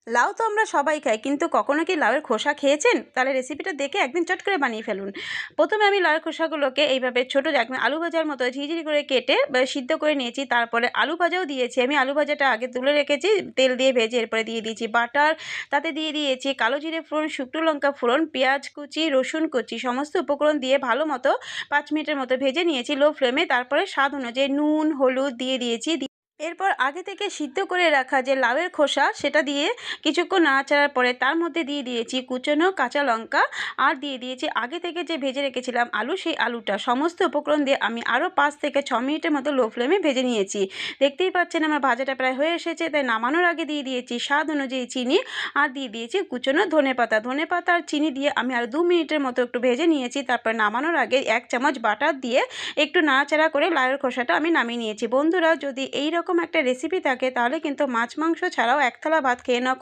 লাউ তো আমরা সবাই খাই, কিন্তু কখনো কি লাউয়ের খোসা খেয়েছেন? তাহলে রেসিপিটা দেখে একদিন চট করে বানিয়ে ফেলুন। প্রথমে আমি লাউয়ের খোসাগুলোকে এইভাবে ছোট একদম আলু ভাজার মতো ঝিরিঝিরি করে কেটে সিদ্ধ করে নিয়েছি। তারপরে আলু ভাজাও দিয়েছি। আমি আলু ভাজাটা আগে তুলে রেখেছি তেল দিয়ে ভেজে, এরপরে দিয়ে দিয়েছি বাটার, তাতে দিয়ে দিয়েছি কালো জিরে ফোড়ন, শুকনো লঙ্কা ফোড়ন, পেঁয়াজ কুচি, রসুন কুচি, সমস্ত উপকরণ দিয়ে ভালো মতো 5 মিনিটের মতো ভেজে নিয়েছি লো ফ্লেমে। তারপরে স্বাদ অনুযায়ী নুন, হলুদ দিয়ে দিয়েছি। এরপর আগে থেকে সিদ্ধ করে রাখা যে লাউয়ের খোসা সেটা দিয়ে কিছুক্ষণ নাড়াচাড়ার পরে তার মধ্যে দিয়ে দিয়েছি কুচনো কাঁচা লঙ্কা, আর দিয়ে দিয়েছি আগে থেকে যে ভেজে রেখেছিলাম আলু, সেই আলুটা। সমস্ত উপকরণ দিয়ে আমি আরও 5 থেকে 6 মিনিটের মতো লো ফ্লেমে ভেজে নিয়েছি। দেখতেই পাচ্ছেন আমার ভাজাটা প্রায় হয়ে এসেছে, তাই নামানোর আগে দিয়ে দিয়েছি স্বাদ অনুযায়ী চিনি, আর দিয়ে দিয়েছি কুচনো ধনেপাতা আর চিনি দিয়ে আমি আরও 2 মিনিটের মতো একটু ভেজে নিয়েছি। তারপর নামানোর আগে 1 চামচ বাটার দিয়ে একটু নাড়াচাড়া করে লাউয়ের খোসাটা আমি নামিয়ে নিয়েছি। বন্ধুরা, যদি এই রকম একটা রেসিপি থাকে তাহলে কিন্তু মাছ মাংস ছাড়াও এক থালা ভাত খেয়ে নেওয়া